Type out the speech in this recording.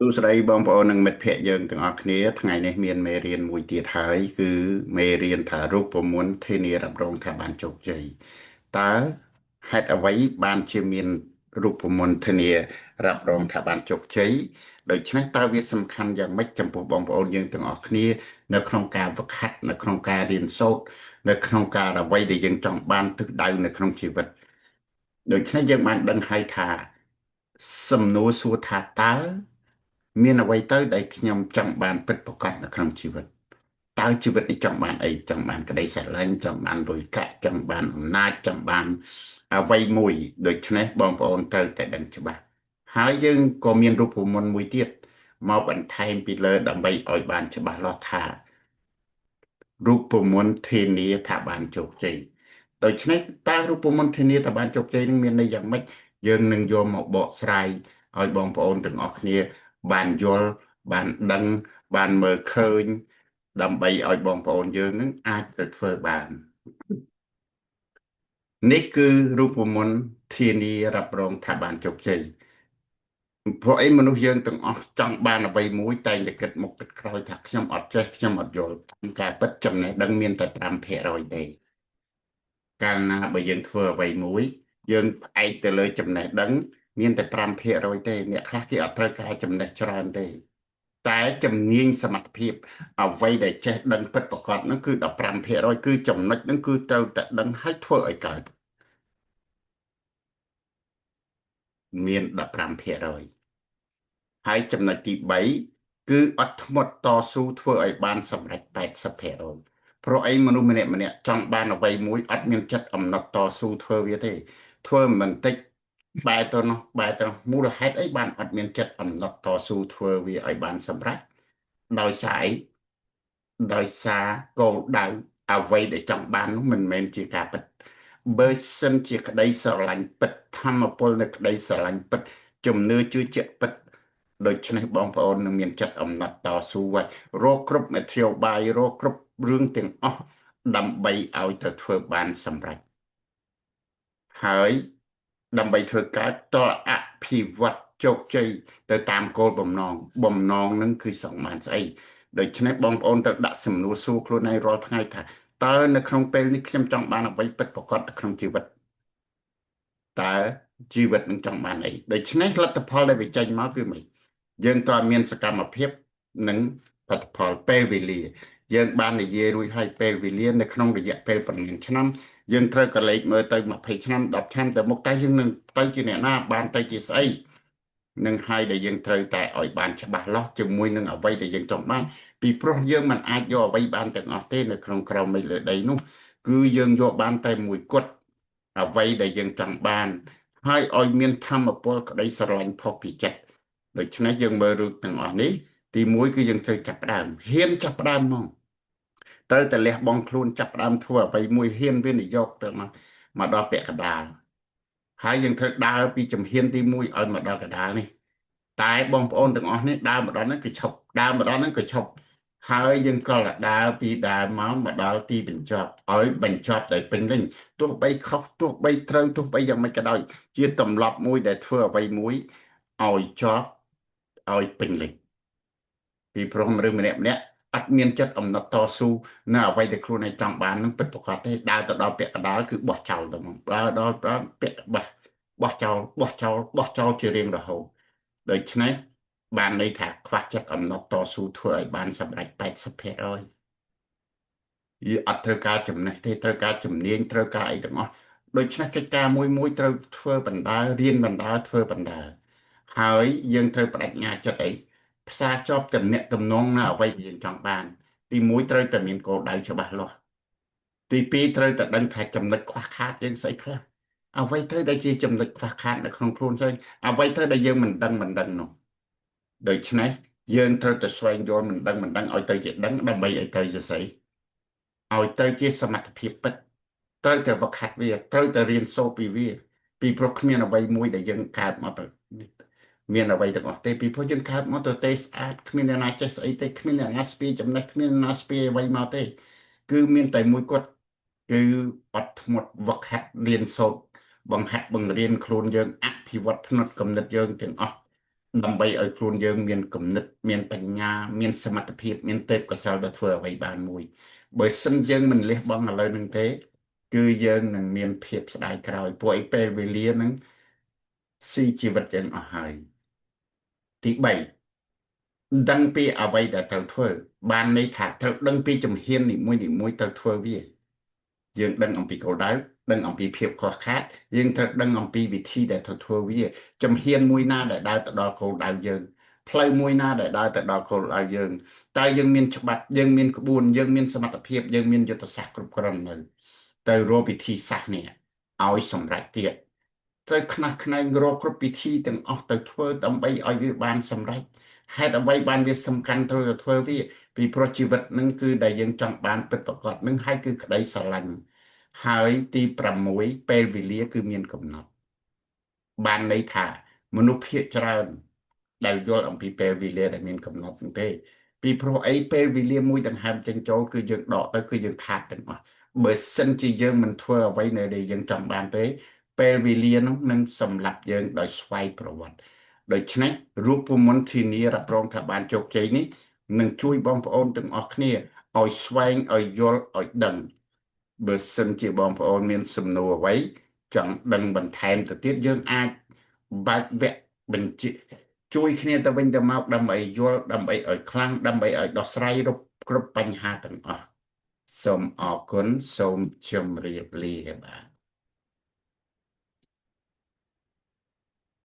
សួស្តីបងប្អូននិងមិត្តភ័ក្តិយើងទាំងអស់គ្នាថ្ងៃនេះមានមេរៀនមួយទៀតហើយគឺមេរៀនថារូបមន្តធានារ៉ាប់រងថាបានជោគជ័យតើហេតុអ្វីបានជាមានរូបមន្តធានារ៉ាប់រងថាបានជោគជ័យដូច្នេះតើវាសំខាន់យ៉ាងម៉េចចំពោះបងប្អូនយើងទាំងអស់គ្នានៅក្នុងការវឹកហាត់នៅក្នុងការរៀនសូត្រនៅក្នុងការអ្វីដែលយើងចង់បានទិសដៅនៅក្នុងជីវិតដូច្នេះយើងបានដឹងហើយថាសំណួរសួរថាតើមានអ្វីទៅដែលខ្ញុំចង់បានពិតប្រាកដនៅក្នុងជីវិតតើជីវិតនេះចង់បានអីចង់បានក្តីស្រឡាញ់ចង់បានលុយកាក់ចង់បានអំណាចចង់បានអ្វីមួយដូច្នេះបងប្អូនត្រូវតែដឹងច្បាស់ហើយយើងក៏មានរូបមន្តមួយទៀតមកបន្ថែមពីលើដើម្បីឲ្យបានច្បាស់លាស់ថារូបមន្តធានាថាបានជោគជ័យដូច្នេះតើរូបមន្តធានាថាបានជោគជ័យនឹងមានន័យយ៉ាងម៉េចយើងនឹងយកមកបកស្រាយឲ្យបងប្អូនទាំងអស់គ្នាបានយល់បានដឹងបានមើលឃើញដើម្បីឲ្យបងប្អូនយើងនឹងអាចទៅធ្វើបាននេះគឺរូបមន្តធានារ៉ាប់រងថាបានជោគជ័យព្រោះអីមនុស្សយើងទាំងអស់ចង់បានអ្វីមួយតែងតែគិតមុខគិតក្រោយថាខ្ញុំអត់ចេះខ្ញុំអត់យល់តាមការពិតចំណេះដឹងមានតែ5%ទេកាលណាបើយើងធ្វើអ្វីមួយយើងផ្អែកទៅលើចំណេះដឹងមានតែ5%ទេអ្នកខ្លះគេអត់ត្រូវការចំណេះច្រើនទេតែជំនាញសមត្ថភាពអ្វីដែលចេះដឹងពិតប្រាកដហ្នឹងគឺ15%គឺចំណុចហ្នឹងគឺត្រូវតែដឹងឲ្យធ្វើឲ្យកើតមាន15%ហើយចំណុចទី3គឺអត់ធ្មត់តស៊ូធ្វើឲ្យបានសម្រេច80%ព្រោះអីមនុស្សម្នាក់ចង់បានអ្វីមួយអត់មានចិត្តអំណត់តស៊ូធ្វើវាទេធ្វើមិនតិចបែរទៅនោះបែរទៅនោះមូលហេតុអីបានអត់មានចិត្តអំណត់តស៊ូធ្វើវាឲ្យបានសម្រេចដោយសារអីដោយសារគោលដៅអ្វីដែលចង់បាននោះមិនមែនជាការពិតបើសិនជាក្តីស្រឡាញ់ពិតធម្មពលនៃក្តីស្រឡាញ់ពិតជំនឿជឿជាក់ពិតដូច្នេះបងប្អូននឹងមានចិត្តអំណត់តស៊ូហើយរកគ្រប់មធ្យោបាយរកគ្រប់រឿងទាំងអស់ដើម្បីឲ្យទៅធ្វើបានសម្រេចហើយដើម្បីធ្វើការតលអភិវឌ្ឍជោគជ័យទៅតាមគោលបំណងនឹងគឺសងបានស្អីដូច្នេះបងប្អូនទៅដាក់សំណួរសួរខ្លួនឯងរាល់ថ្ងៃថាតើនៅក្នុងពេលនេះខ្ញុំចង់បានអ្វីពិតប្រាកដនៅក្នុងជីវិតតើជីវិតនឹងចង់បានអីដូច្នេះលទ្ធផលដែលវាចេញមកគឺមិនយើងតើមានសកម្មភាពនិងលទ្ធផលពេលវេលាយើងបាននិយាយរួចហើយពេលវេលានៅក្នុងរយៈពេលប៉ុន្មានឆ្នាំយើងត្រូវក៏លេខមើលទៅ20ឆ្នាំ10ឆ្នាំទៅមុខតែយើងនឹងទៅជាអ្នកណាបានទៅជាស្អីនឹងហើយដែលយើងត្រូវតែឲ្យបានច្បាស់លាស់ជាមួយនឹងអ្វីដែលយើងចង់បានពីព្រោះយើងមិនអាចយកអ្វីបានទាំងអស់ទេនៅក្នុងក្រោមមេឃលើដីនោះគឺយើងយកបានតែមួយគត់អ្វីដែលយើងចង់បានហើយឲ្យមានធម៌ពលក្តីស្រឡាញ់ផុសពីចិត្តដូច្នេះយើងមើលរឿងទាំងអស់នេះទីមួយគឺយើងត្រូវចាប់ផ្ដើមហ៊ានចាប់ផ្ដើមមកត្រូវតែលះបង់ខ្លួនចាប់ផ្ដើមធ្វើអ្វីមួយហ៊ានវិនិយោគទៅមកដល់ពាក់កណ្ដាលហើយយើងត្រូវដើរពីជំហានទី1ឲ្យមកដល់កណ្ដាលនេះតែបងប្អូនទាំងអស់នេះដើរមកដល់ហ្នឹងគឺឈប់ដើរមកដល់ហ្នឹងគឺឈប់ហើយយើងក៏ដើរពីដើរមកដល់ទីបញ្ចប់ឲ្យបញ្ចប់ដោយពេញលេញទោះបីខុសទោះបីត្រូវទោះបីយ៉ាងម៉េចក៏ដោយជាទម្លាប់មួយដែលធ្វើអ្វីមួយឲ្យចប់ឲ្យពេញលេញពីព្រោះមនុស្សម្នាក់អត់មានចិត្តអំណត់តស៊ូនៅអ្វីដែលខ្លួនឯងចង់បាននឹងពិតប្រាកដទេដើរទៅដល់ពាក់កណ្ដាលគឺបោះចោលទៅហ្មងដើរដល់ពាក់បោះចោលជារៀងរហូតដូច្នេះបានន័យថាខ្វះចិត្តអំណត់តស៊ូធ្វើឲ្យបានសម្រេច80%វាអត់ត្រូវការចំណេះទេត្រូវការជំនាញត្រូវការអីទាំងអស់ដូច្នេះកិច្ចការមួយត្រូវធ្វើបណ្ដារៀនបណ្ដាធ្វើបណ្ដាហើយយើងត្រូវបដិញ្ញាចិត្តអីផ្សារភ្ជាប់ទំនាក់ទំនងនៅអ្វីដែលយើងចង់បានទីមួយត្រូវតែមានគោលដៅច្បាស់លាស់ទីពីរត្រូវតែដឹងថាចំណុចខ្វះខាតយើងស្អីខ្លះអ្វីទៅដែលជាចំណុចខ្វះខាតនៅក្នុងខ្លួនយើងអ្វីទៅដែលយើងមិនដឹងនោះដូច្នេះយើងត្រូវតែស្វែងយល់មិនដឹងឲ្យទៅជាដឹងដើម្បីឲ្យទៅជាស្អីឲ្យទៅជាសមត្ថភាពពិតត្រូវតែវឹកហាត់វាត្រូវតែរៀនសូត្រពីវាពីព្រោះគ្មានអ្វីមួយដែលយើងកើតមកទៅមានអ្វីទាំងអស់ទេពីព្រោះយើងកើតមកទៅទេស្អាតគ្មានអ្នកណាចេះស្អីទេគ្មានអ្នកណាស្ពាយចំណេះគ្មានអ្នកណាស្ពាយអ្វីមកទេគឺមានតែមួយគត់គឺអត់ធ្មត់វឹកហាត់រៀនសូត្របង្ហាត់បង្រៀនខ្លួនយើងអភិវឌ្ឍផ្នត់គំនិតយើងទាំងអស់ ដើម្បីឲ្យខ្លួនយើងមានគំនិតមានបញ្ញាមានសមត្ថភាពមានទេពកោសល្យទៅធ្វើអ្វីបានមួយបើសិនយើងមិនលះបង់ឥឡូវហ្នឹងទេគឺយើងនឹងមានភាពស្ដាយក្រោយពួកឯពេលវេលាហ្នឹងស៊ីជីវិតយើងអស់ហើយទី3ដឹងពីអ្វីដែលត្រូវធ្វើបានន័យថាត្រូវដឹងពីជំហាននីមួយៗទៅធ្វើវាយើងដឹងអំពីគោលដៅដឹងអំពីភាពខ្វះខាតយើងត្រូវដឹងអំពីវិធីដែលទៅធ្វើវាជំហានមួយណាដែលដើរទៅដល់គោលដៅយើងផ្លូវមួយណាដែលដើរទៅដល់គោលដៅយើងតើយើងមានច្បាប់យើងមានក្បួនយើងមានសមត្ថភាពយើងមានយុទ្ធសាស្ត្រគ្រប់គ្រាន់នៅទៅរកវិធីសាស្ត្រនេះឲ្យសម្រេចទៀតត្រូវខ្នះខ្នែងរកគ្រប់វិធីទាំងអស់ទៅធ្វើដើម្បីឲ្យវាបានសម្រេចហេតុអ្វីបានវាសំខាន់ត្រូវទៅធ្វើវាពីព្រោះជីវិតនឹងគឺដែលយើងចង់បានពិតប្រាកដនឹងហើយគឺក្តីស្រឡាញ់ហើយទី6ពេលវេលាគឺមានកំណត់បានន័យថាមនុស្សភាគច្រើនដែលយល់អំពីពេលវេលាដែលមានកំណត់ហ្នឹងទេពីព្រោះអីពេលវេលាមួយដង្ហើមចេញចូលគឺយើងដកទៅគឺយើងខាតទាំងអស់បើសិនជាយើងមិនធ្វើអ្វីនៅដែលយើងចង់បានទេពេលវេលានោះនឹងសម្លាប់យើងដោយស្វ័យប្រវត្តិដូច្នេះរូបមន្តធានារ៉ាប់រងថាបានជោគជ័យនេះនឹងជួយបងប្អូនទាំងអស់គ្នាឲ្យស្វែងឲ្យយល់ឲ្យដឹងបើសិនជាបងប្អូនមានសំណួរអ្វីចង់ដឹងបន្ថែមទៅទៀតយើងអាចបែកវគ្គបញ្ជាជួយគ្នាទៅវិញទៅមកដើម្បីយល់ដើម្បីឲ្យខ្លាំងដើម្បីឲ្យដោះស្រាយគ្រប់បញ្ហាទាំងអស់សូមអរគុណសូមជម្រាបលាបាទ